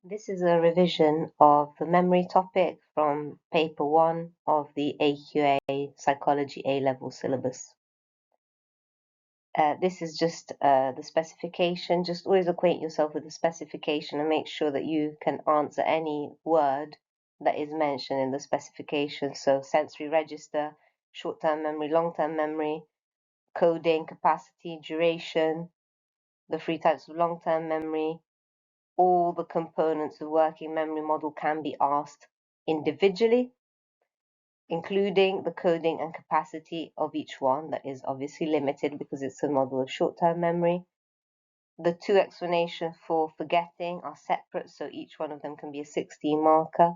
This is a revision of the memory topic from paper 1 of the AQA Psychology A-level syllabus. This is just the specification. Just always acquaint yourself with the specification and make sure that you can answer any word that is mentioned in the specification. So sensory register, short-term memory, long-term memory, coding, capacity, duration, the 3 types of long-term memory. All the components of working memory model can be asked individually, including the coding and capacity of each one. That is obviously limited because it's a model of short-term memory. The 2 explanations for forgetting are separate, so each one of them can be a 16 marker.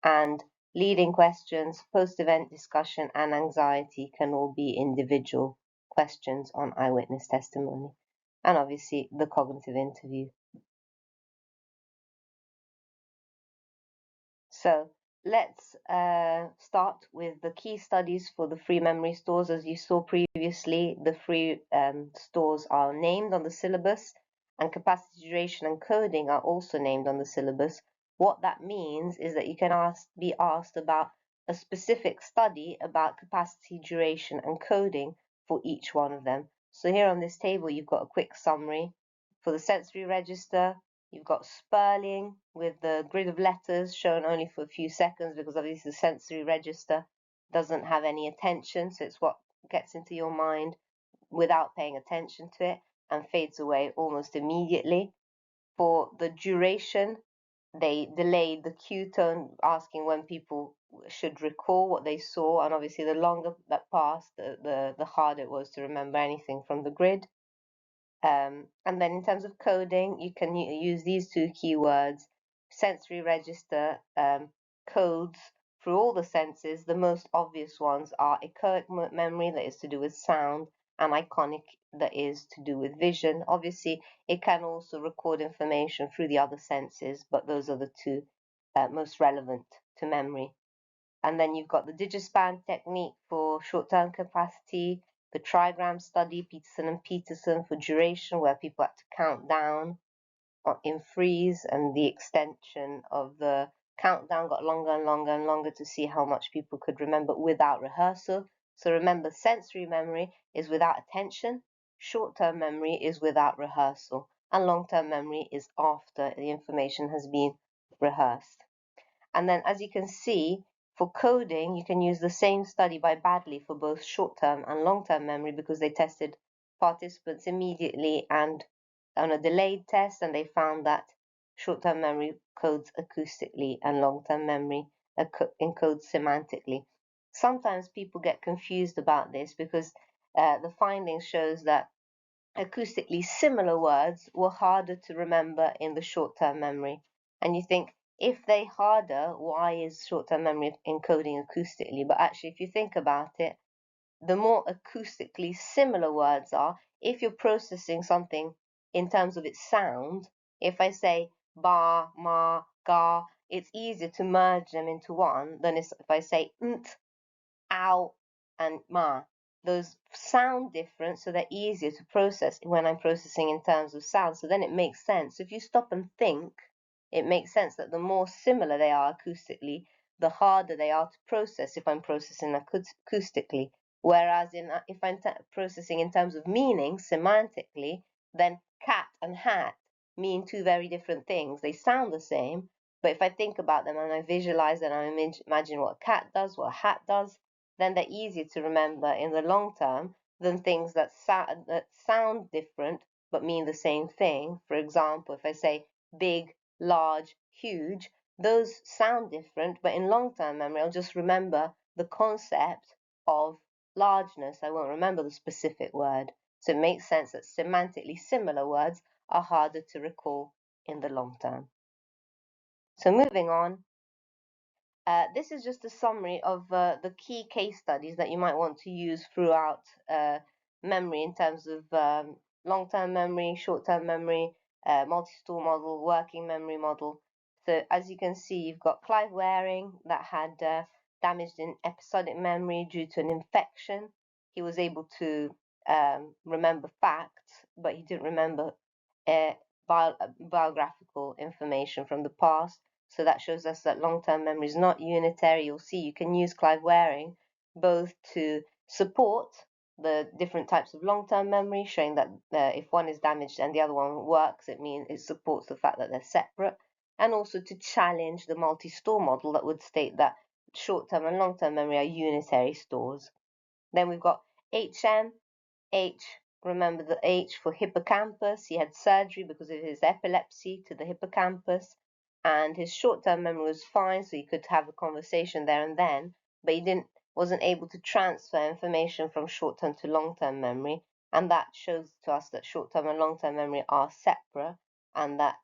And leading questions, post-event discussion, and anxiety can all be individual questions on eyewitness testimony. And obviously the cognitive interview. So let's start with the key studies for the 3 memory stores. As you saw previously, the 3 stores are named on the syllabus, and capacity, duration, and coding are also named on the syllabus. What that means is that you can be asked about a specific study about capacity, duration, and coding for each one of them. So here on this table, you've got a quick summary. For the sensory register, you've got spelling with the grid of letters shown only for a few seconds because obviously the sensory register doesn't have any attention, so it's what gets into your mind without paying attention to it and fades away almost immediately. For the duration, they delayed the cue tone, asking when people should recall what they saw, and obviously the longer that passed, the harder it was to remember anything from the grid. And then in terms of coding, you can use these 2 keywords. Sensory register codes through all the senses. The most obvious ones are echoic memory, that is to do with sound, and iconic, that is to do with vision. Obviously, it can also record information through the other senses, but those are the 2 most relevant to memory. And then you've got the digispan technique for short-term capacity, the trigram study, Peterson and Peterson, for duration, where people had to count down in freeze, and the extension of the countdown got longer and longer and longer to see how much people could remember without rehearsal. So remember, sensory memory is without attention, short-term memory is without rehearsal, and long-term memory is after the information has been rehearsed. And then, as you can see, for coding, you can use the same study by Badley for both short-term and long-term memory because they tested participants immediately and on a delayed test, and they found that short-term memory codes acoustically and long-term memory encodes semantically. Sometimes people get confused about this because the findings shows that acoustically similar words were harder to remember in the short-term memory. And you think, if they harder, why is short-term memory encoding acoustically? But actually, if you think about it, the more acoustically similar words are, if you're processing something in terms of its sound, if I say ba, ma, ga, it's easier to merge them into one than if I say nt, ow, and ma. Those sound different, so they're easier to process when I'm processing in terms of sound. So then it makes sense. If you stop and think, it makes sense that the more similar they are acoustically, the harder they are to process if I'm processing acoustically. Whereas if I'm processing in terms of meaning, semantically, then cat and hat mean 2 very different things. They sound the same, but if I think about them and I visualize and I imagine what a cat does, what a hat does, then they're easier to remember in the long term than things that sound different but mean the same thing. For example, if I say big, large, huge, those sound different, but in long-term memory, I'll just remember the concept of largeness. I won't remember the specific word. So it makes sense that semantically similar words are harder to recall in the long term. So moving on, this is just a summary of the key case studies that you might want to use throughout memory in terms of long-term memory, short-term memory, multi-store model, working memory model. So as you can see, you've got Clive Waring that had damage in episodic memory due to an infection. He was able to remember facts, but he didn't remember biographical information from the past. So that shows us that long-term memory is not unitary. You'll see you can use Clive Waring both to support the different types of long-term memory, showing that if one is damaged and the other one works, it means it supports the fact that they're separate, and also to challenge the multi-store model that would state that short-term and long-term memory are unitary stores. Then we've got HM. H, remember the H for hippocampus. He had surgery because of his epilepsy to the hippocampus, and his short-term memory was fine, so he could have a conversation there and then, but he wasn't able to transfer information from short-term to long-term memory, and that shows to us that short-term and long-term memory are separate, and that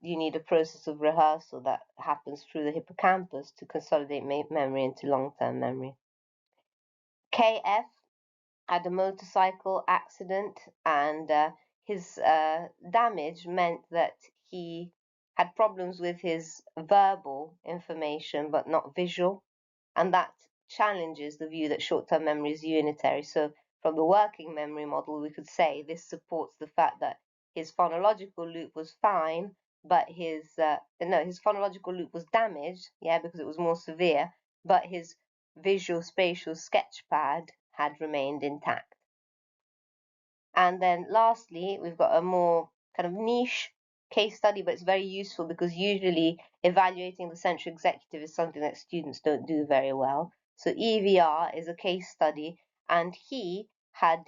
you need a process of rehearsal that happens through the hippocampus to consolidate memory into long-term memory. KF had a motorcycle accident, and his damage meant that he had problems with his verbal information but not visual, and that challenges the view that short-term memory is unitary. So from the working memory model, we could say this supports the fact that his phonological loop was fine, but his phonological loop was damaged, because it was more severe, but his visual spatial sketchpad had remained intact. And then lastly, we've got a more kind of niche case study, but it's very useful because usually evaluating the central executive is something that students don't do very well. So EVR is a case study, and he had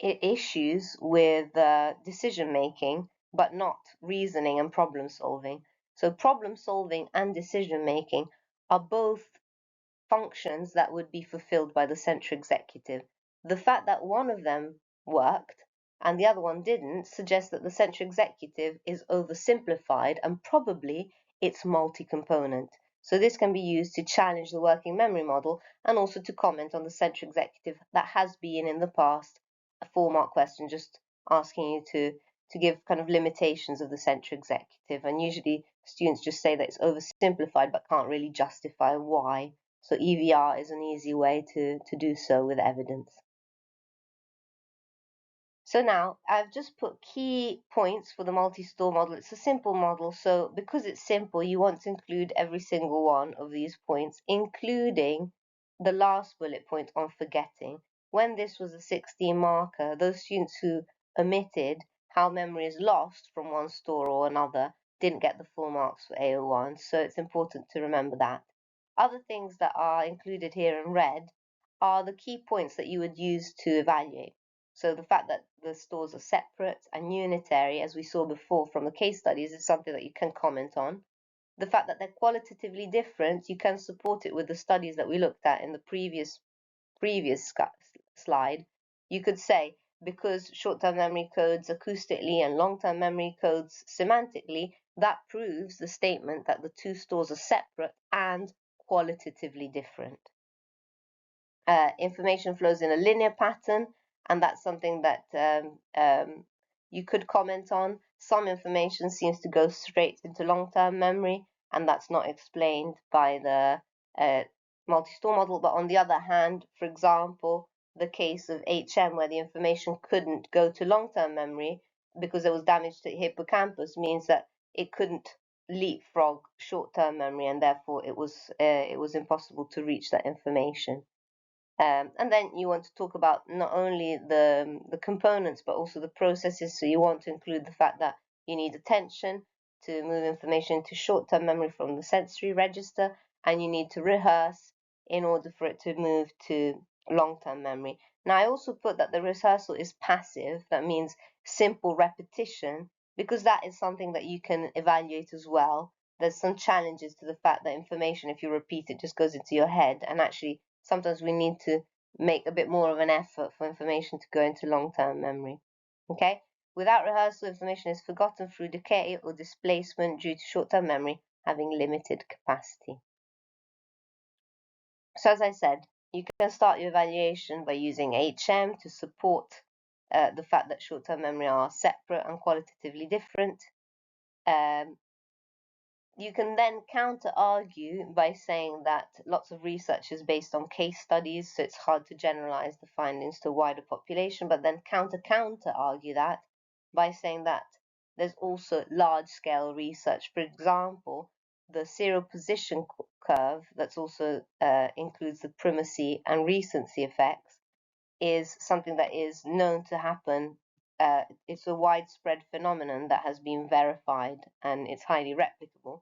issues with decision making, but not reasoning and problem solving. So problem solving and decision making are both functions that would be fulfilled by the central executive. The fact that one of them worked and the other one didn't suggests that the central executive is oversimplified and probably it's multi-component. So this can be used to challenge the working memory model and also to comment on the central executive that has been in the past a 4-mark question just asking you to give kind of limitations of the central executive, and usually students just say that it's oversimplified but can't really justify why. So EVR is an easy way to do so with evidence. So now I've just put key points for the multi-store model. It's a simple model, so because it's simple, you want to include every single one of these points, including the last bullet point on forgetting. When this was a 16 marker, those students who omitted how memory is lost from one store or another didn't get the full marks for AO1, so it's important to remember that. Other things that are included here in red are the key points that you would use to evaluate. So the fact that the stores are separate and unitary, as we saw before from the case studies, is something that you can comment on. The fact that they're qualitatively different, you can support it with the studies that we looked at in the previous slide. You could say, because short-term memory codes acoustically and long-term memory codes semantically, that proves the statement that the two stores are separate and qualitatively different. Information flows in a linear pattern, and that's something that you could comment on. Some information seems to go straight into long-term memory, and that's not explained by the multi-store model. But on the other hand, for example, the case of HM, where the information couldn't go to long-term memory because there was damage to hippocampus, means that it couldn't leapfrog short-term memory, and therefore it was impossible to reach that information. And then you want to talk about not only the components but also the processes. So you want to include the fact that you need attention to move information to short-term memory from the sensory register, and you need to rehearse in order for it to move to long-term memory. Now I also put that the rehearsal is passive. That means simple repetition, because that is something that you can evaluate as well. There's some challenges to the fact that information, if you repeat it, just goes into your head, and actually sometimes we need to make a bit more of an effort for information to go into long-term memory. Okay? Without rehearsal, information is forgotten through decay or displacement due to short-term memory having limited capacity. So as I said, you can start your evaluation by using HM to support the fact that short-term memory are separate and qualitatively different. You can then counter-argue by saying that lots of research is based on case studies, so it's hard to generalize the findings to a wider population, but then counter-argue that by saying that there's also large-scale research. For example, the serial position curve that's also includes the primacy and recency effects is something that is known to happen. It's a widespread phenomenon that has been verified and it's highly replicable.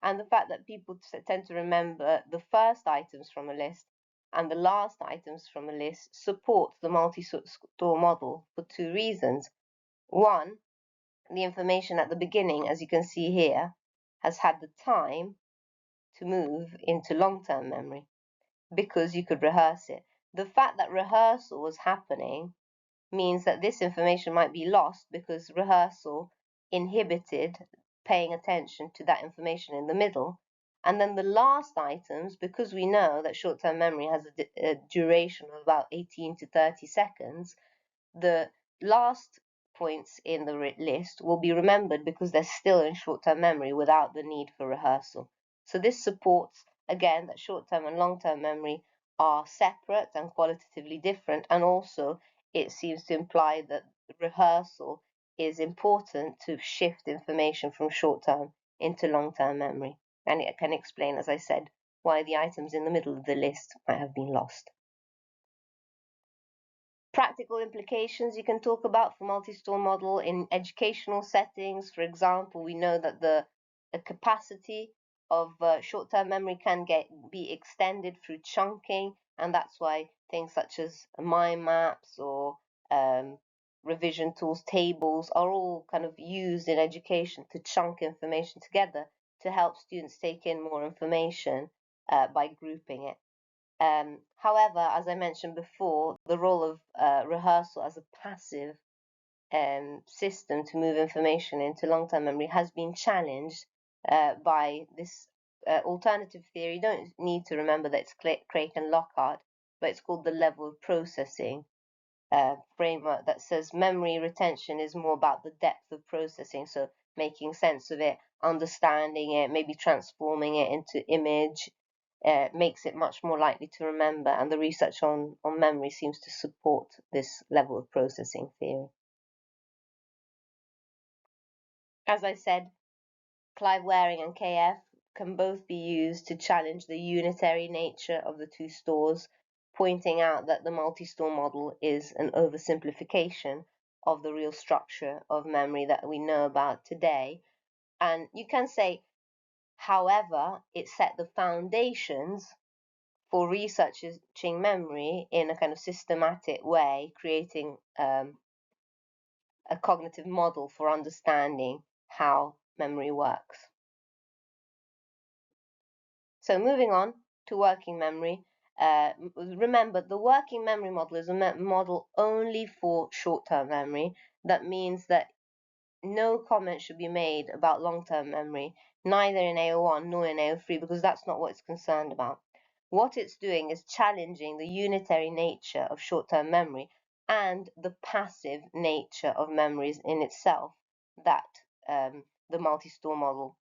And the fact that people tend to remember the first items from a list and the last items from a list supports the multi-store model for two reasons. One, the information at the beginning, as you can see here, has had the time to move into long-term memory because you could rehearse it. The fact that rehearsal was happening means that this information might be lost because rehearsal inhibited paying attention to that information in the middle. And then the last items, because we know that short-term memory has a duration of about 18 to 30 seconds, the last points in the list will be remembered because they're still in short-term memory without the need for rehearsal. So this supports, again, that short-term and long-term memory are separate and qualitatively different, and also it seems to imply that rehearsal is important to shift information from short-term into long-term memory. And it can explain, as I said, why the items in the middle of the list might have been lost. Practical implications you can talk about for multi-store model in educational settings. For example, we know that the capacity of short-term memory can be extended through chunking, and that's why things such as mind maps or revision tools, tables are all kind of used in education to chunk information together to help students take in more information by grouping it. However, as I mentioned before, the role of rehearsal as a passive system to move information into long-term memory has been challenged by this alternative theory. You don't need to remember that it's Craik and Lockhart, but it's called the level of processing framework that says memory retention is more about the depth of processing, so making sense of it, understanding it, maybe transforming it into image, makes it much more likely to remember, and the research on memory seems to support this level of processing theory. As I said, Clive Waring and KF can both be used to challenge the unitary nature of the two stores, pointing out that the multi-store model is an oversimplification of the real structure of memory that we know about today. And you can say, however, it set the foundations for researching memory in a kind of systematic way, creating a cognitive model for understanding how memory works. So moving on to working memory, remember the working memory model is a model only for short-term memory. That means that no comment should be made about long-term memory, neither in AO1 nor in AO3, because that's not what it's concerned about. What it's doing is challenging the unitary nature of short-term memory and the passive nature of memories in itself that the multi-store model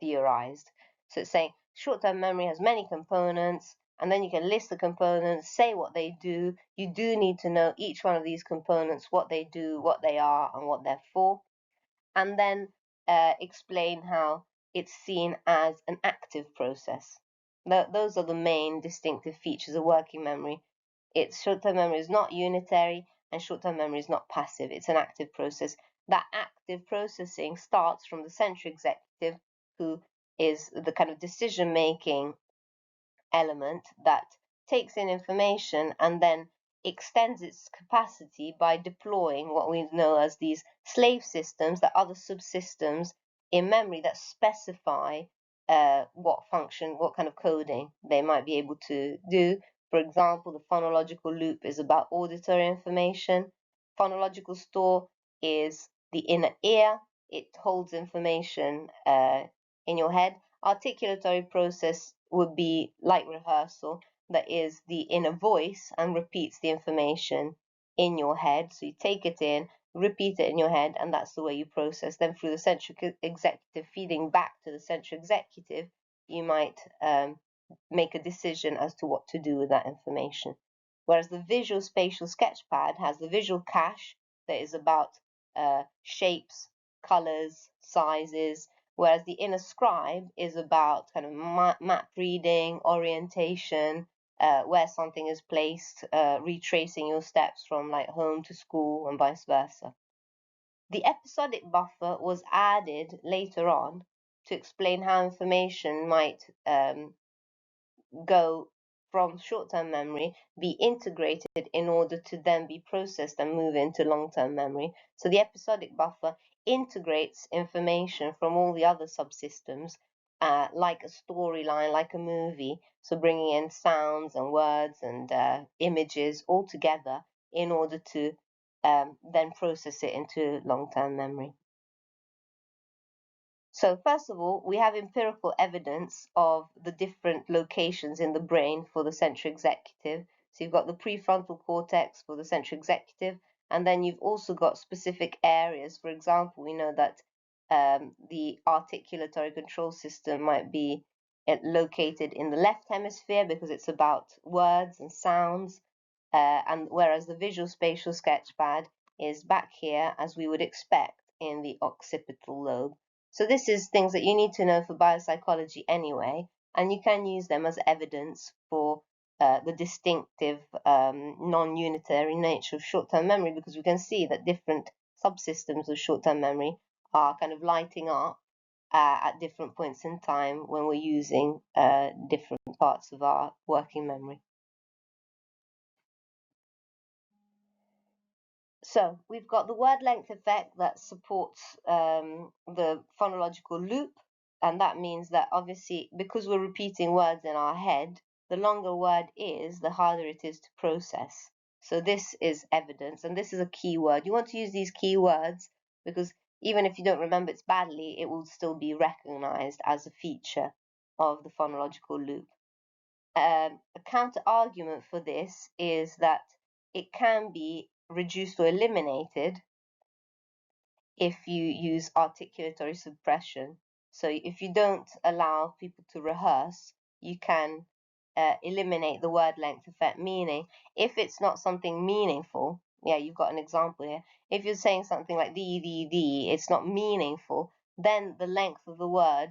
theorized. So it's saying short-term memory has many components, and then you can list the components, say what they do. You do need to know each one of these components, what they do, what they are, and what they're for, and then explain how it's seen as an active process. Those are the main distinctive features of working memory. It's short-term memory is not unitary, and short-term memory is not passive. It's an active process. That active processing starts from the central executive, who is the kind of decision-making element that takes in information and then extends its capacity by deploying what we know as these slave systems, that other subsystems in memory that specify what function, what kind of coding they might be able to do. For example, the phonological loop is about auditory information. Phonological store is the inner ear. It holds information in your head. Articulatory process would be like rehearsal, that is the inner voice and repeats the information in your head. So you take it in, repeat it in your head, and that's the way you process. Then through the central executive feeding back to the central executive, you might make a decision as to what to do with that information. Whereas the visual spatial sketchpad has the visual cache that is about shapes, colors, sizes, whereas the inner scribe is about kind of map reading, orientation, where something is placed, retracing your steps from like home to school and vice versa. The episodic buffer was added later on to explain how information might go from short-term memory, be integrated in order to then be processed and move into long-term memory. So the episodic buffer integrates information from all the other subsystems, like a storyline, like a movie, so bringing in sounds and words and images all together in order to then process it into long-term memory. So first of all, we have empirical evidence of the different locations in the brain for the central executive. So you've got the prefrontal cortex for the central executive, and then you've also got specific areas. For example, we know that the articulatory control system might be located in the left hemisphere because it's about words and sounds, and whereas the visual spatial sketchpad is back here, as we would expect, in the occipital lobe. So this is things that you need to know for biopsychology anyway, and you can use them as evidence for the distinctive non-unitary nature of short-term memory, because we can see that different subsystems of short-term memory are kind of lighting up at different points in time when we're using different parts of our working memory. So we've got the word length effect that supports the phonological loop, and that means that obviously because we're repeating words in our head, the longer a word is, the harder it is to process. So this is evidence, and this is a key word. You want to use these key words because even if you don't remember it badly, it will still be recognized as a feature of the phonological loop. A counter argument for this is that it can be reduced or eliminated if you use articulatory suppression. So if you don't allow people to rehearse, you can eliminate the word length effect, meaning if it's not something meaningful, yeah, you've got an example here. If you're saying something like the, it's not meaningful, then the length of the word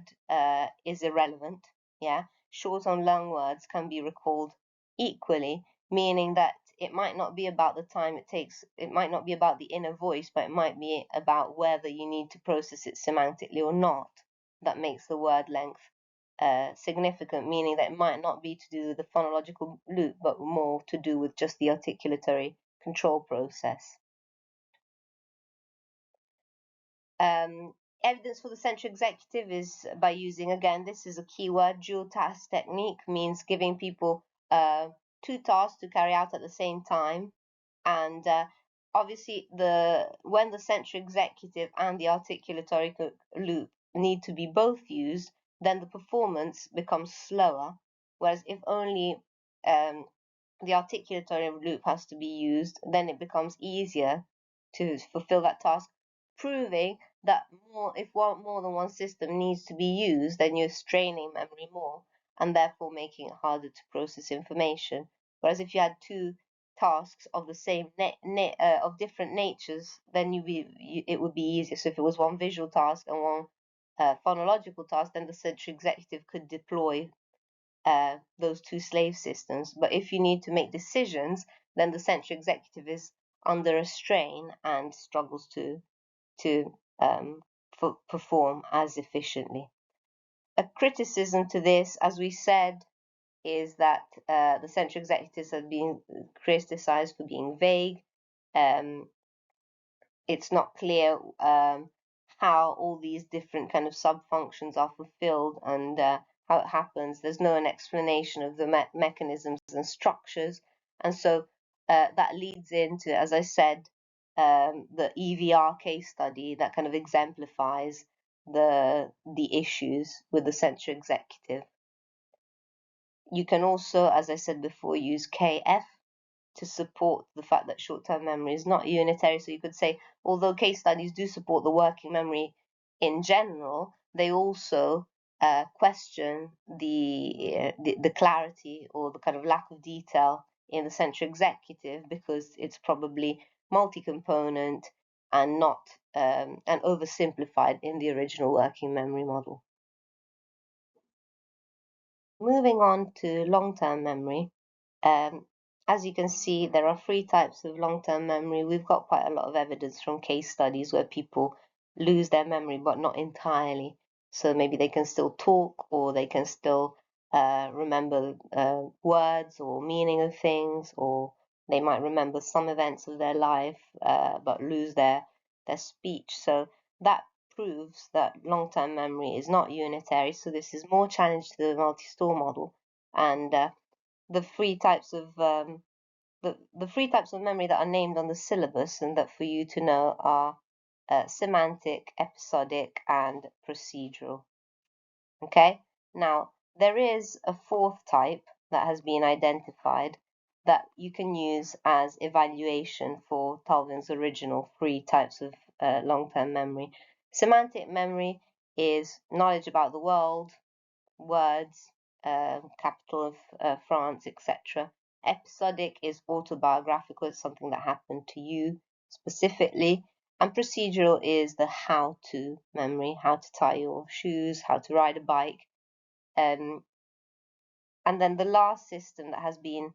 is irrelevant, yeah. Short and long words can be recalled equally, meaning that it might not be about the time it takes, it might not be about the inner voice, but it might be about whether you need to process it semantically or not. That makes the word length significant, meaning that it might not be to do with the phonological loop, but more to do with just the articulatory control process. Evidence for the central executive is by using, again, this is a keyword, dual task technique, means giving people two tasks to carry out at the same time. And obviously, when the central executive and the articulatory loop need to be both used, then the performance becomes slower. Whereas if only the articulatory loop has to be used, then it becomes easier to fulfill that task, proving that if more than one system needs to be used, then you're straining memory more and therefore making it harder to process information. Whereas if you had two tasks of the same of different natures, then it would be easier. So if it was one visual task and one phonological task, then the central executive could deploy those two slave systems. But if you need to make decisions, then the central executive is under a strain and struggles to perform as efficiently. A criticism to this, as we said, is that the central executives have been criticized for being vague. It's not clear how all these different kind of sub-functions are fulfilled and how it happens. There's no an explanation of the mechanisms and structures, and so that leads into, as I said, the EVR case study that kind of exemplifies the issues with the central executive. You can also, as I said before, use KF to support the fact that short-term memory is not unitary. So you could say, although case studies do support the working memory in general, they also question the clarity or the kind of lack of detail in the central executive, because it's probably multi-component and not and oversimplified in the original working memory model. Moving on to long-term memory, as you can see, there are 3 types of long-term memory. We've got quite a lot of evidence from case studies where people lose their memory, but not entirely. So maybe they can still talk, or they can still remember words or meaning of things, or they might remember some events of their life, but lose their speech. So that proves that long-term memory is not unitary. So this is more challenge to the multi-store model, and the 3 types of the 3 types of memory that are named on the syllabus and that for you to know are semantic, episodic, and procedural. Okay, now there is a 4th type that has been identified that you can use as evaluation for Tulvin's original 3 types of long-term memory. Semantic memory is knowledge about the world, words, capital of France, etc. Episodic is autobiographical, it's something that happened to you specifically. And procedural is the how-to memory, how to tie your shoes, how to ride a bike. And then the last system that has been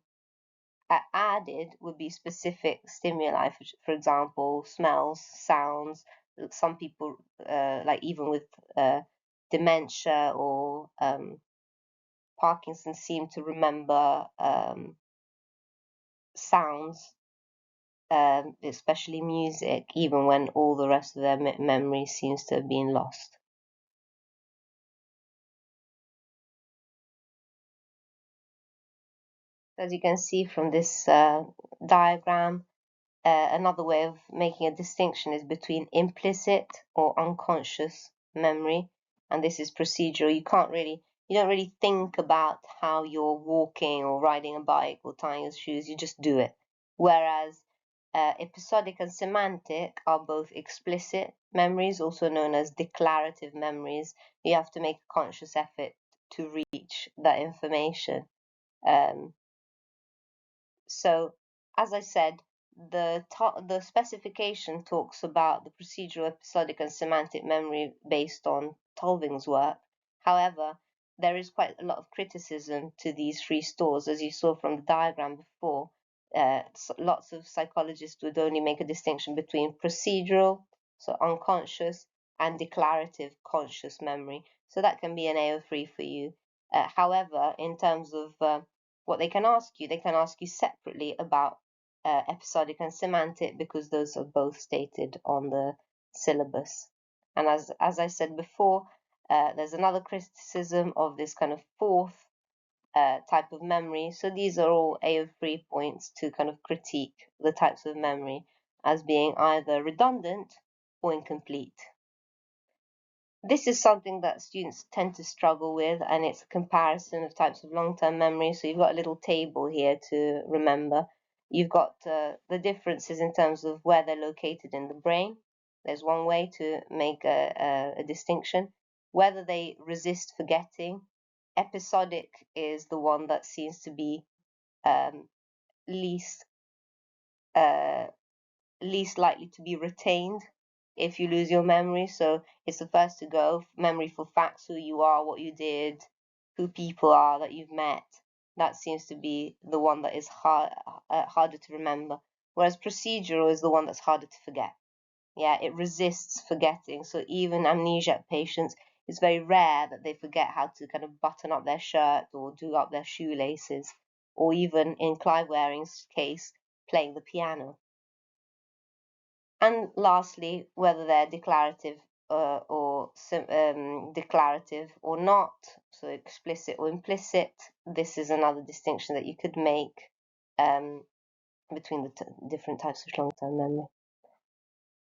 added would be specific stimuli, for example, smells, sounds. Some people, like even with dementia or Parkinson, seem to remember sounds, especially music, even when all the rest of their memory seems to have been lost. As you can see from this diagram, another way of making a distinction is between implicit or unconscious memory, and this is procedural. You don't really think about how you're walking or riding a bike or tying your shoes, you just do it. Whereas episodic and semantic are both explicit memories, also known as declarative memories. You have to make a conscious effort to reach that information. So, as I said, the specification talks about the procedural, episodic, and semantic memory based on Tulving's work. However, there is quite a lot of criticism to these 3 stores, as you saw from the diagram before. Lots of psychologists would only make a distinction between procedural, so unconscious, and declarative conscious memory. So that can be an AO3 for you. However, in terms of what they can ask you separately about episodic and semantic, because those are both stated on the syllabus. And as I said before, there's another criticism of this kind of 4th type of memory. So these are all AO3 points to kind of critique the types of memory as being either redundant or incomplete. This is something that students tend to struggle with, and it's a comparison of types of long-term memory. So you've got a little table here to remember. You've got the differences in terms of where they're located in the brain. There's one way to make a distinction. Whether they resist forgetting. Episodic is the one that seems to be least likely to be retained if you lose your memory. So it's the first to go. Memory for facts, who you are, what you did, who people are that you've met. That seems to be the one that is harder to remember. Whereas procedural is the one that's harder to forget. Yeah, it resists forgetting. So even amnesia patients, it's very rare that they forget how to kind of button up their shirt or do up their shoelaces, or even in Clive Waring's case, playing the piano. And lastly, whether they're declarative declarative or not, so explicit or implicit. This is another distinction that you could make between the different types of long-term memory.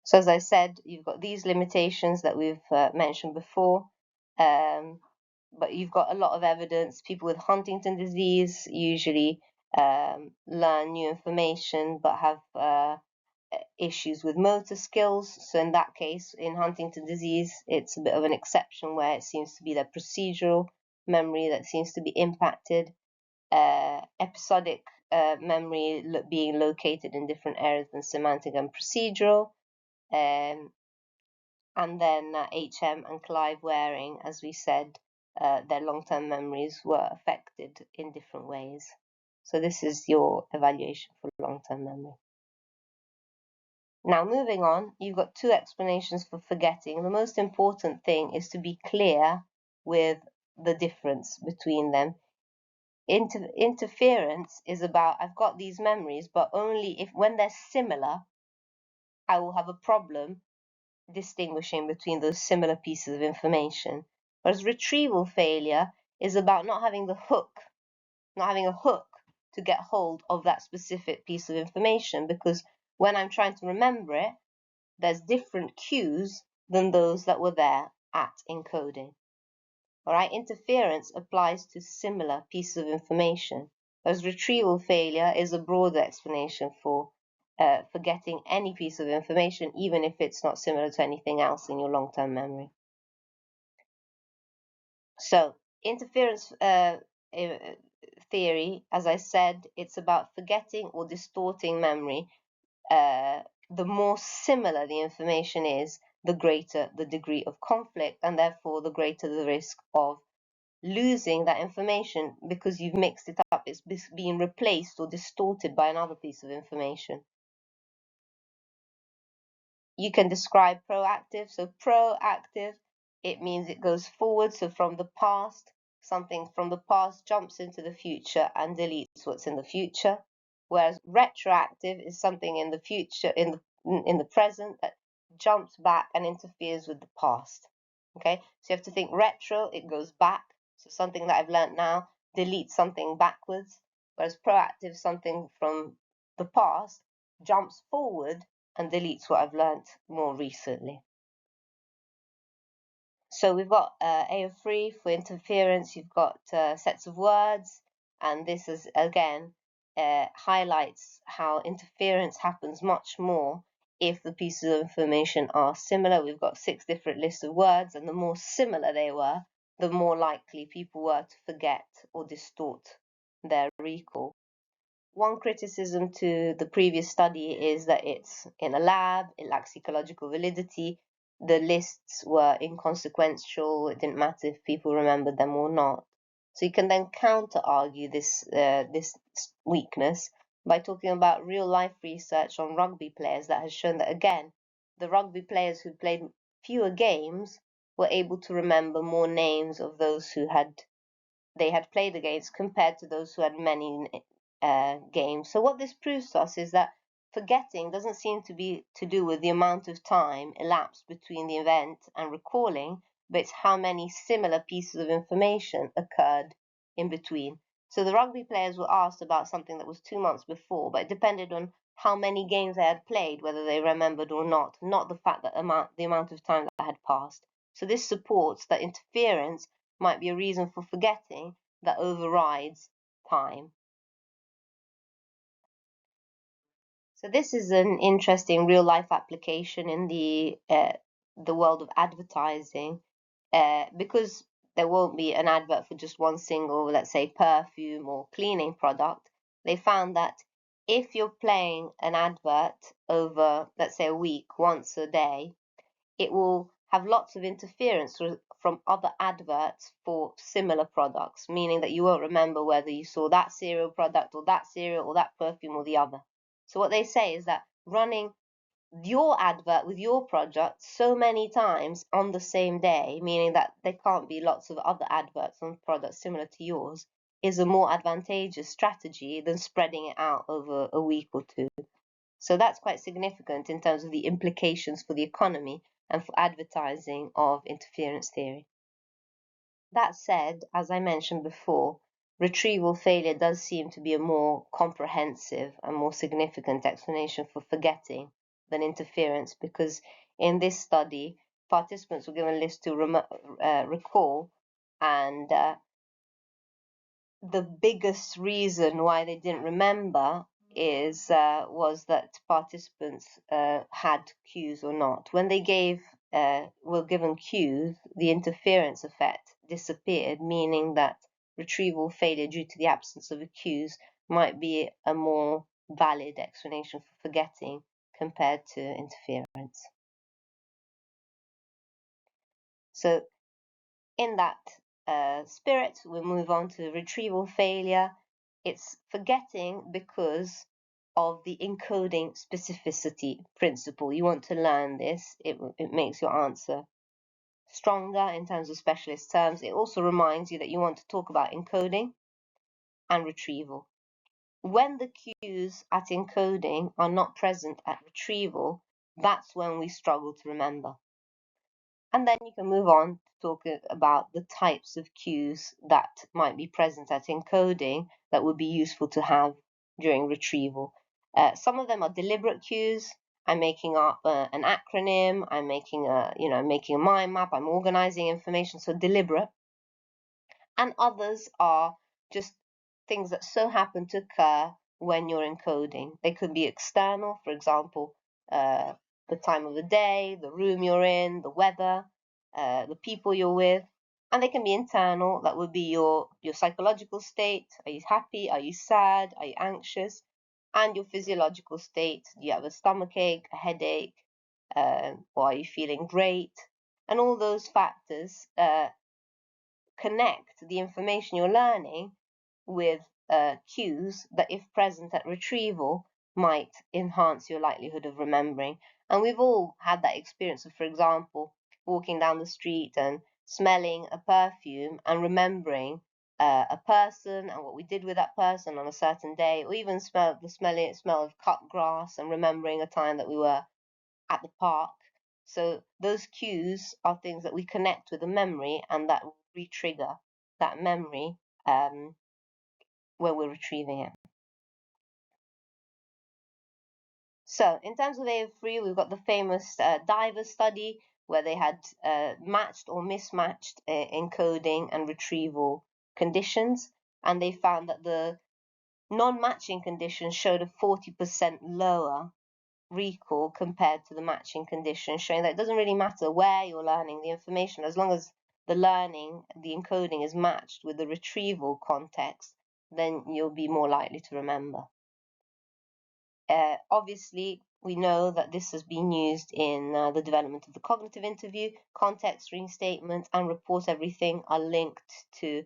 So as I said, you've got these limitations that we've mentioned before, but you've got a lot of evidence. People with Huntington disease usually learn new information but have issues with motor skills. So in that case, in Huntington disease, it's a bit of an exception where it seems to be the procedural memory that seems to be impacted. Episodic memory being located in different areas than semantic and procedural. and then HM and Clive Waring, as we said, their long-term memories were affected in different ways. So this is your evaluation for long-term memory. Now moving on, you've got two explanations for forgetting. The most important thing is to be clear with the difference between them. Interference is about, I've got these memories, but only if when they're similar, I will have a problem distinguishing between those similar pieces of information. Whereas retrieval failure is about not having a hook to get hold of that specific piece of information, because when I'm trying to remember it, there's different cues than those that were there at encoding. All right, interference applies to similar pieces of information, whereas retrieval failure is a broader explanation for forgetting any piece of information, even if it's not similar to anything else in your long-term memory. So, interference theory, as I said, it's about forgetting or distorting memory. The more similar the information is, the greater the degree of conflict, and therefore the greater the risk of losing that information because you've mixed it up. It's being replaced or distorted by another piece of information. You can describe proactive. So proactive, it means it goes forward. So from the past, something from the past jumps into the future and deletes what's in the future. Whereas retroactive is something in the future, in the present, that jumps back and interferes with the past. Okay, so you have to think retro, it goes back. So something that I've learned now deletes something backwards. Whereas proactive, something from the past jumps forward and deletes what I've learnt more recently. So we've got AO3 for interference. You've got sets of words, and this is again highlights how interference happens much more if the pieces of information are similar. We've got 6 different lists of words, and the more similar they were, the more likely people were to forget or distort their recall. One criticism to the previous study is that it's in a lab, it lacks ecological validity, the lists were inconsequential, it didn't matter if people remembered them or not. So you can then counter-argue this weakness by talking about real-life research on rugby players that has shown that, again, the rugby players who played fewer games were able to remember more names of those who they had played against compared to those who had many games. So what this proves to us is that forgetting doesn't seem to be to do with the amount of time elapsed between the event and recalling, but it's how many similar pieces of information occurred in between. So the rugby players were asked about something that was 2 months before, but it depended on how many games they had played, whether they remembered or not the fact that the amount of time that had passed. So this supports that interference might be a reason for forgetting that overrides time. So this is an interesting real-life application in the world of advertising, because there won't be an advert for just one single, let's say, perfume or cleaning product. They found that if you're playing an advert over, let's say, a week, once a day, it will have lots of interference from other adverts for similar products, meaning that you won't remember whether you saw that cereal product or that perfume or the other. So what they say is that running your advert with your product so many times on the same day, meaning that there can't be lots of other adverts on products similar to yours, is a more advantageous strategy than spreading it out over a week or two. So that's quite significant in terms of the implications for the economy and for advertising of interference theory. That said, as I mentioned before, retrieval failure does seem to be a more comprehensive and more significant explanation for forgetting than interference, because in this study, participants were given lists to recall, and the biggest reason why they didn't remember was that participants had cues or not. When they were given cues, the interference effect disappeared, meaning that retrieval failure due to the absence of cues might be a more valid explanation for forgetting compared to interference. So in that spirit, we move on to retrieval failure. It's forgetting because of the encoding specificity principle. You want to learn this. It makes your answer stronger in terms of specialist terms. It also reminds you that you want to talk about encoding and retrieval. When the cues at encoding are not present at retrieval, that's when we struggle to remember. And then you can move on to talk about the types of cues that might be present at encoding that would be useful to have during retrieval. Some of them are deliberate cues. I'm making up an acronym. I'm making a mind map. I'm organizing information. So deliberate. And others are just things that so happen to occur when you're encoding. They could be external, for example, the time of the day, the room you're in, the weather, the people you're with. And they can be internal, that would be your psychological state. Are you happy? Are you sad? Are you anxious? And your physiological state. Do you have a stomachache, a headache, or are you feeling great? And all those factors connect the information you're learning with cues that, if present at retrieval, might enhance your likelihood of remembering. And we've all had that experience of, for example, walking down the street and smelling a perfume and remembering a person and what we did with that person on a certain day, or even smell of cut grass and remembering a time that we were at the park. So those cues are things that we connect with a memory, and that will re-trigger that memory when we're retrieving it. So in terms of AO3, we've got the famous diver study where they had matched or mismatched encoding and retrieval conditions, and they found that the non-matching conditions showed a 40% lower recall compared to the matching condition, showing that it doesn't really matter where you're learning the information, as long as the learning, the encoding is matched with the retrieval context, then you'll be more likely to remember. Obviously, we know that this has been used in the development of the cognitive interview. Context, restatement, and report everything are linked to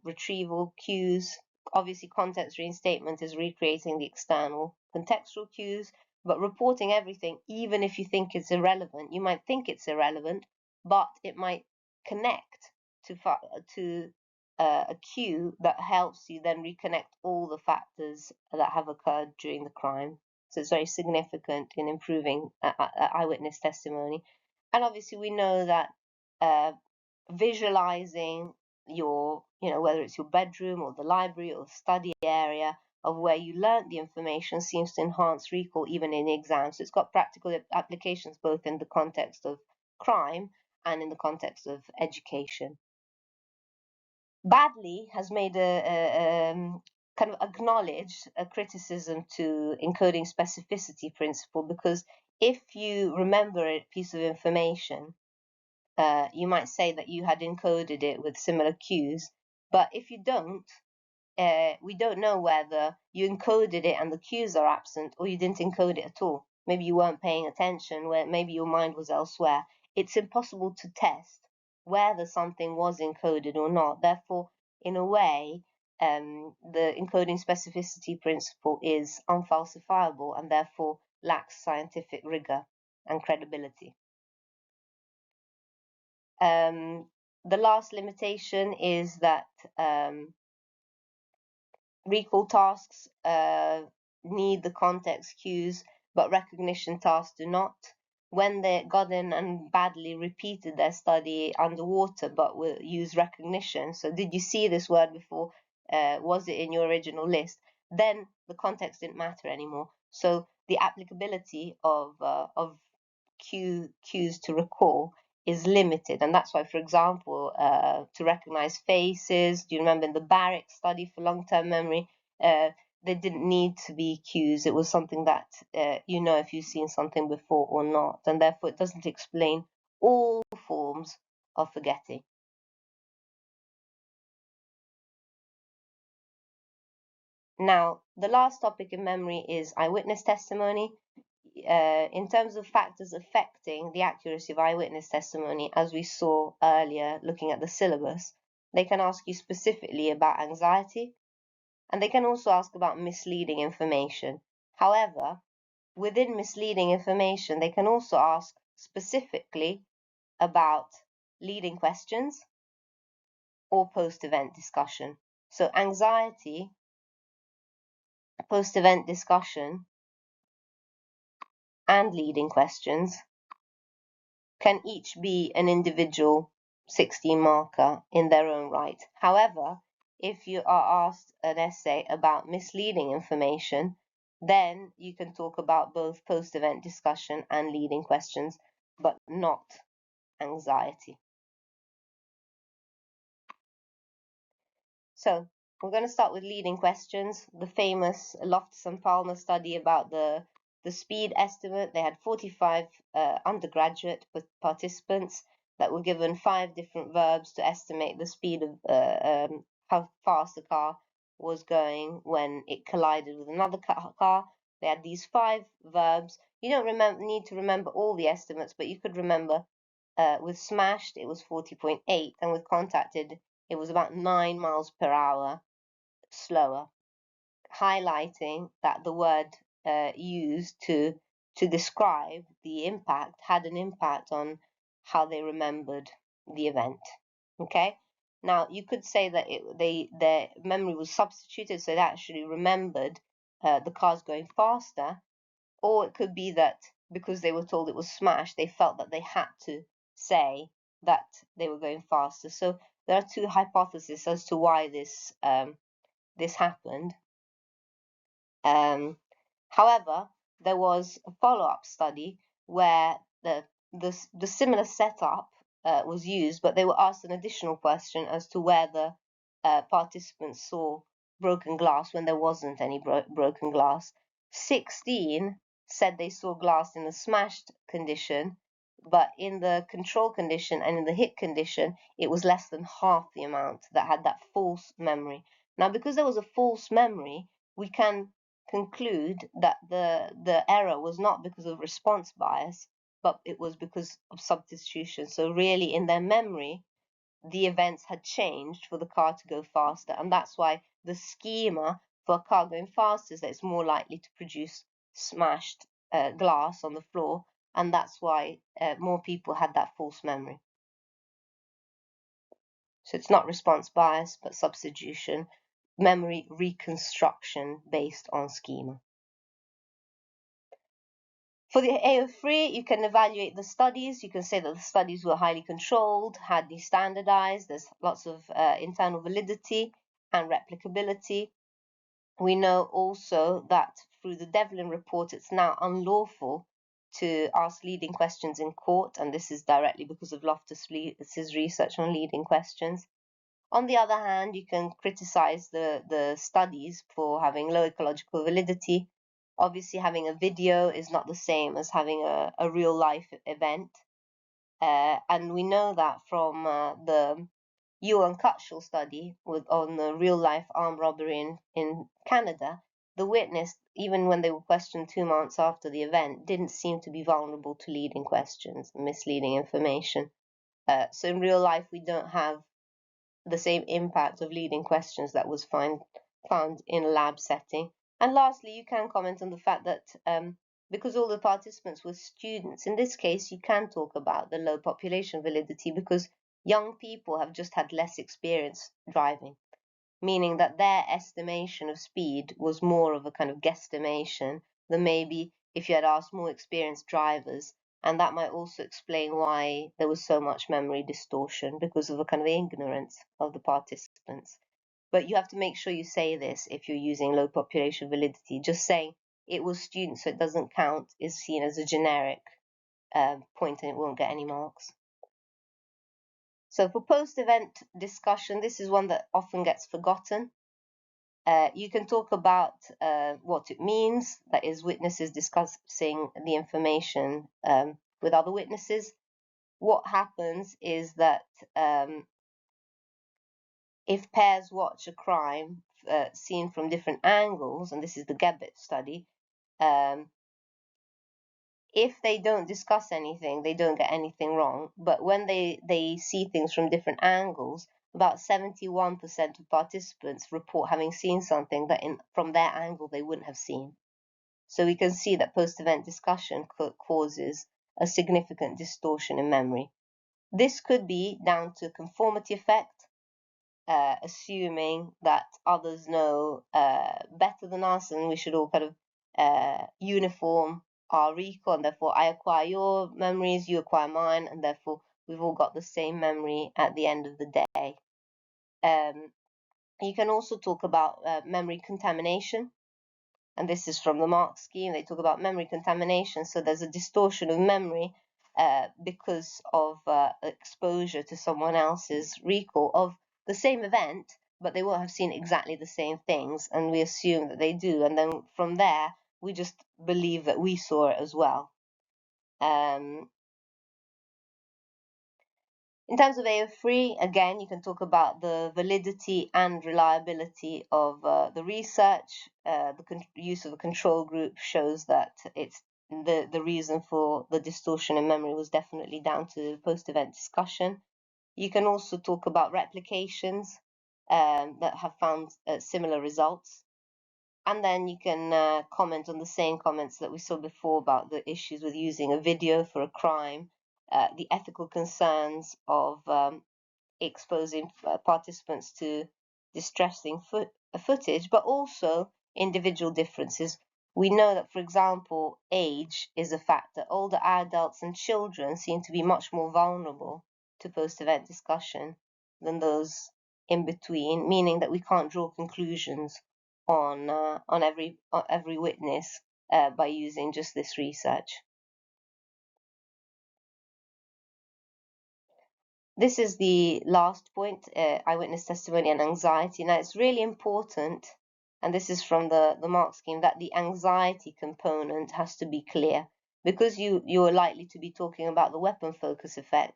retrieval cues. Obviously, context reinstatement is recreating the external contextual cues, but reporting everything, even if you think it's irrelevant, you might think it's irrelevant, but it might connect to a cue that helps you then reconnect all the factors that have occurred during the crime. So it's very significant in improving eyewitness testimony. And obviously, we know that visualizing your, whether it's your bedroom or the library or the study area of where you learnt the information, seems to enhance recall even in exams. So it's got practical applications both in the context of crime and in the context of education. Badley has made kind of acknowledged a criticism to encoding specificity principle, because if you remember a piece of information, you might say that you had encoded it with similar cues, but if you don't, we don't know whether you encoded it and the cues are absent, or you didn't encode it at all. Maybe you weren't paying attention, where maybe your mind was elsewhere. It's impossible to test whether something was encoded or not. Therefore, in a way, the encoding specificity principle is unfalsifiable and therefore lacks scientific rigor and credibility. The last limitation is that recall tasks need the context cues, but recognition tasks do not. When Godin and Badley repeated their study underwater, but will use recognition, so did you see this word before? Was it in your original list? Then the context didn't matter anymore. So the applicability of cues to recall is limited, and that's why, for example, to recognize faces, do you remember in the Barrick study for long-term memory, there didn't need to be cues. It was something that if you've seen something before or not, and therefore it doesn't explain all forms of forgetting. Now, the last topic in memory is eyewitness testimony. in terms of factors affecting the accuracy of eyewitness testimony, as we saw earlier looking at the syllabus, they can ask you specifically about anxiety, and they can also ask about misleading information. However, within misleading information, they can also ask specifically about leading questions or post-event discussion. So anxiety, post-event discussion, and leading questions can each be an individual 16 marker in their own right. However, if you are asked an essay about misleading information, then you can talk about both post-event discussion and leading questions, but not anxiety. So we're going to start with leading questions. The famous Loftus and Palmer study about the speed estimate. They had 45 undergraduate participants that were given 5 different verbs to estimate the speed of how fast the car was going when it collided with another car. They had these 5 verbs. You don't need to remember all the estimates, but you could remember with smashed it was 40.8, and with contacted it was about 9 miles per hour slower, highlighting that the word used to describe the impact had an impact on how they remembered the event. Okay, now you could say that their memory was substituted, so they actually remembered the cars going faster, or it could be that because they were told it was smashed, they felt that they had to say that they were going faster. So there are 2 hypotheses as to why this happened. However, there was a follow-up study where the similar setup was used, but they were asked an additional question as to whether participants saw broken glass when there wasn't any broken glass. 16 said they saw glass in the smashed condition, but in the control condition and in the hit condition, it was less than half the amount that had that false memory. Now, because there was a false memory, we can conclude that the error was not because of response bias, but it was because of substitution. So really, in their memory, the events had changed for the car to go faster, and that's why the schema for a car going faster is that it's more likely to produce smashed glass on the floor, and that's why more people had that false memory. So it's not response bias, but substitution, memory reconstruction based on schema. For the AO3, you can evaluate the studies. You can say that the studies were highly controlled, highly standardized. There's lots of internal validity and replicability. We know also that through the Devlin report, it's now unlawful to ask leading questions in court, and this is directly because of Loftus's research on leading questions. On the other hand, you can criticize the studies for having low ecological validity. Obviously, having a video is not the same as having a real life event. And we know that from the Ewan Cutshall study on the real life armed robbery in Canada, the witness, even when they were questioned 2 months after the event, didn't seem to be vulnerable to leading questions, misleading information. So in real life, we don't have the same impact of leading questions that was found in a lab setting. And lastly, you can comment on the fact that because all the participants were students, in this case, you can talk about the low population validity because young people have just had less experience driving, meaning that their estimation of speed was more of a kind of guesstimation than maybe if you had asked more experienced drivers. And that might also explain why there was so much memory distortion, because of a kind of ignorance of the participants. But you have to make sure you say this if you're using low population validity. Just saying it was students, so it doesn't count, is seen as a generic point and it won't get any marks. So for post-event discussion, this is one that often gets forgotten. You can talk about what it means, that is, witnesses discussing the information with other witnesses. What happens is that if pairs watch a crime seen from different angles, and this is the Gebet study, if they don't discuss anything, they don't get anything wrong. But when they see things from different angles, about 71% of participants report having seen something that from their angle they wouldn't have seen. So we can see that post-event discussion causes a significant distortion in memory. This could be down to conformity effect, assuming that others know better than us and we should all kind of uniform our recall, and therefore I acquire your memories, you acquire mine, and therefore we've all got the same memory at the end of the day. You can also talk about memory contamination, and this is from the Mark scheme. They talk about memory contamination, so there's a distortion of memory because of exposure to someone else's recall of the same event, but they won't have seen exactly the same things, and we assume that they do, and then from there we just believe that we saw it as well. In terms of AO3, again, you can talk about the validity and reliability of the research. The use of a control group shows that it's the reason for the distortion in memory was definitely down to post-event discussion. You can also talk about replications that have found similar results. And then you can comment on the same comments that we saw before about the issues with using a video for a crime, the ethical concerns of exposing participants to distressing footage, but also individual differences. We know that, for example, age is a factor. Older adults and children seem to be much more vulnerable to post-event discussion than those in between, meaning that we can't draw conclusions on every witness by using just this research. This is the last point, eyewitness testimony and anxiety. Now, it's really important, and this is from the Mark scheme, that the anxiety component has to be clear, because you're likely to be talking about the weapon focus effect.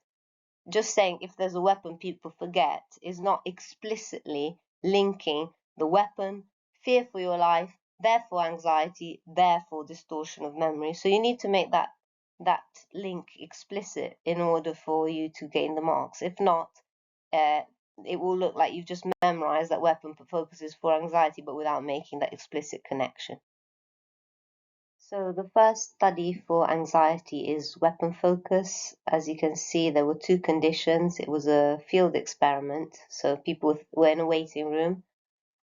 Just saying if there's a weapon people forget is not explicitly linking the weapon, fear for your life, therefore anxiety, therefore distortion of memory. So you need to make that link explicit in order for you to gain the marks. If not, it will look like you've just memorized that weapon focuses for anxiety, but without making that explicit connection. So the first study for anxiety is weapon focus. As you can see, there were two conditions. It was a field experiment, so people were in a waiting room,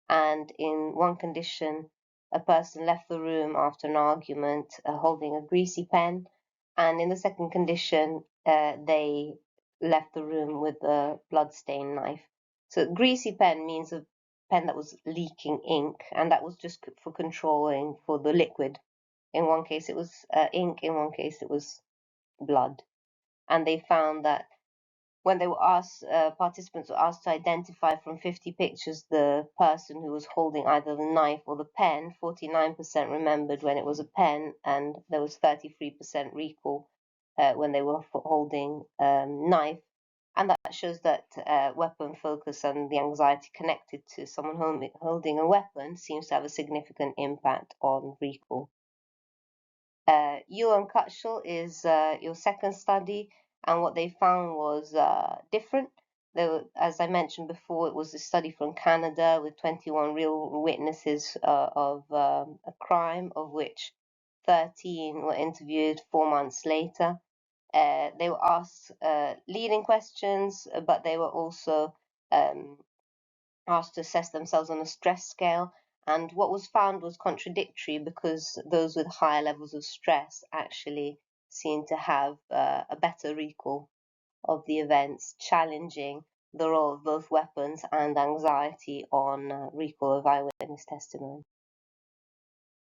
and in one condition, a person left the room after an argument holding a greasy pen, and in the second condition, they left the room with a blood-stained knife. So greasy pen means a pen that was leaking ink, and that was just for controlling for the liquid. In one case it was ink, in one case it was blood. And they found that when they were asked, participants were asked to identify from 50 pictures the person who was holding either the knife or the pen, 49% remembered when it was a pen, and there was 33% recall when they were holding knife. And that shows that weapon focus and the anxiety connected to someone holding a weapon seems to have a significant impact on recall. Yu and Kutschel is your second study, and what they found was different. As I mentioned before, it was a study from Canada with 21 real witnesses of a crime, of which 13 were interviewed 4 months later. They were asked leading questions, but they were also asked to assess themselves on a stress scale, and what was found was contradictory, because those with higher levels of stress actually seemed to have a better recall of the events, challenging the role of both weapons and anxiety on recall of eyewitness testimony.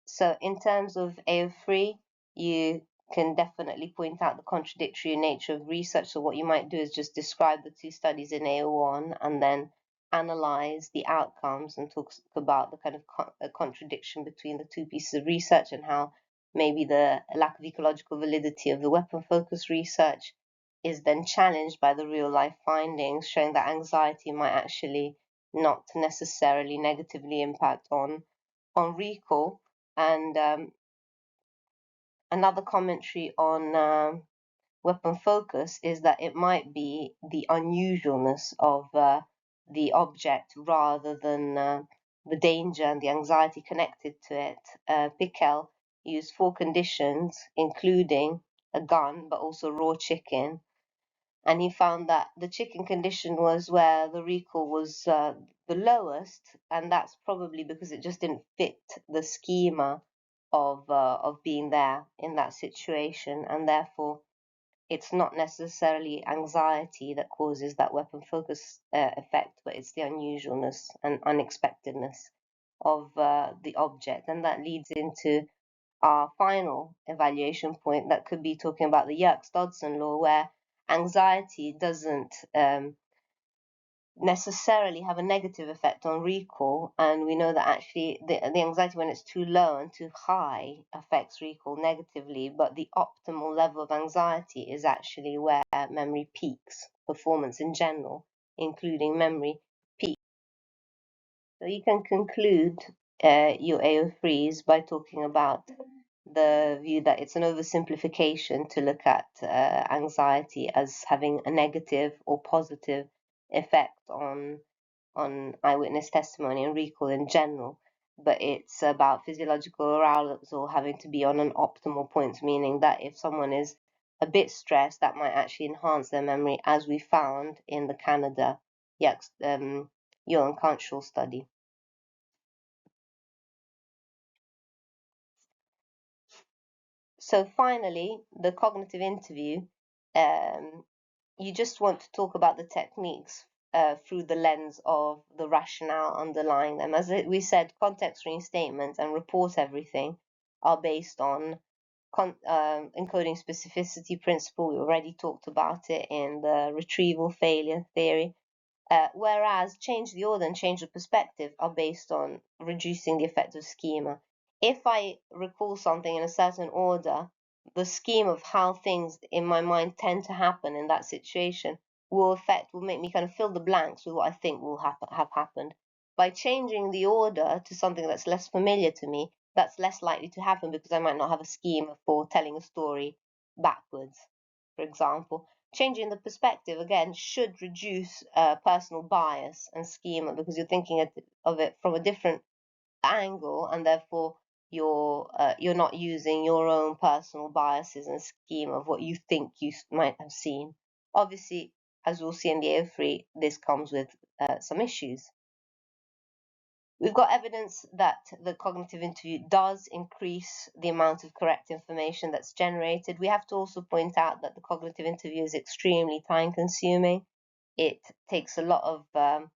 So in terms of AO3, you can definitely point out the contradictory nature of research. So what you might do is just describe the two studies in AO1 and then analyze the outcomes and talk about the kind of contradiction between the two pieces of research, and how maybe the lack of ecological validity of the weapon focus research is then challenged by the real life findings, showing that anxiety might actually not necessarily negatively impact on recall. And another commentary on weapon focus is that it might be the unusualness of the object rather than the danger and the anxiety connected to it. Pickel used 4 conditions, including a gun, but also raw chicken, and he found that the chicken condition was where the recall was the lowest, and that's probably because it just didn't fit the schema of being there in that situation, and therefore it's not necessarily anxiety that causes that weapon focus effect, but it's the unusualness and unexpectedness of the object, and that leads into our final evaluation point that could be talking about the Yerkes-Dodson law, where anxiety doesn't necessarily have a negative effect on recall, and we know that actually the anxiety when it's too low and too high affects recall negatively, but the optimal level of anxiety is actually where memory peaks, performance in general, including memory peaks. So you can conclude your AO3s by talking about the view that it's an oversimplification to look at anxiety as having a negative or positive effect on eyewitness testimony and recall in general, but it's about physiological arousal having to be on an optimal point, meaning that if someone is a bit stressed, that might actually enhance their memory, as we found in the Canada Johan Cantrell study. So finally, the cognitive interview, you just want to talk about the techniques through the lens of the rationale underlying them. As we said, context reinstatement and report everything are based on encoding specificity principle. We already talked about it in the retrieval failure theory. Whereas change the order and change the perspective are based on reducing the effect of schema. If I recall something in a certain order, the scheme of how things in my mind tend to happen in that situation will make me kind of fill the blanks with what I think will have happened. By changing the order to something that's less familiar to me, that's less likely to happen because I might not have a scheme for telling a story backwards, for example. Changing the perspective, again, should reduce personal bias and schema because you're thinking of it from a different angle, and therefore you're not using your own personal biases and scheme of what you think you might have seen. Obviously, as we'll see in the AO3, this comes with some issues. We've got evidence that the cognitive interview does increase the amount of correct information that's generated. We have to also point out that the cognitive interview is extremely time consuming. It takes a lot of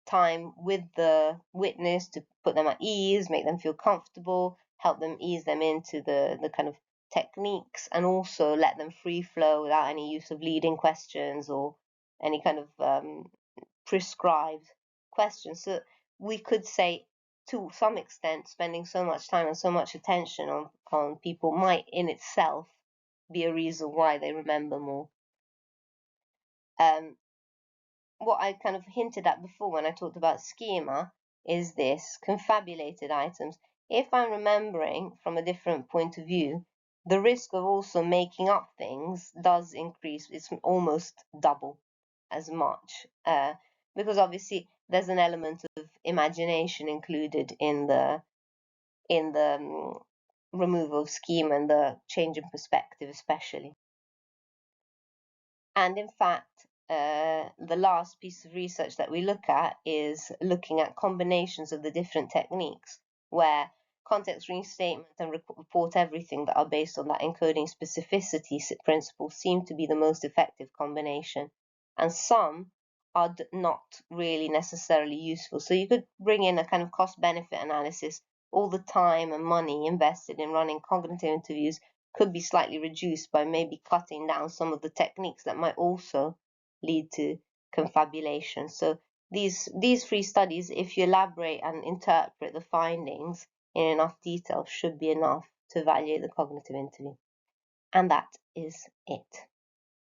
time with the witness to put them at ease, make them feel comfortable, help them ease them into the kind of techniques, and also let them free flow without any use of leading questions or any kind of prescribed questions. So we could say, to some extent, spending so much time and so much attention on people might in itself be a reason why they remember more. What I kind of hinted at before when I talked about schema is this: confabulated items. If I'm remembering from a different point of view, the risk of also making up things does increase. It's almost double as much, because obviously there's an element of imagination included in the removal of schema and the change in perspective especially. And in fact, the last piece of research that we look at is looking at combinations of the different techniques, where context reinstatement and report everything that are based on that encoding specificity principle seem to be the most effective combination, and some are not really necessarily useful. So you could bring in a kind of cost-benefit analysis. All the time and money invested in running cognitive interviews could be slightly reduced by maybe cutting down some of the techniques that might also lead to confabulation. So these 3 studies, if you elaborate and interpret the findings in enough detail, should be enough to evaluate the cognitive interview. And that is it.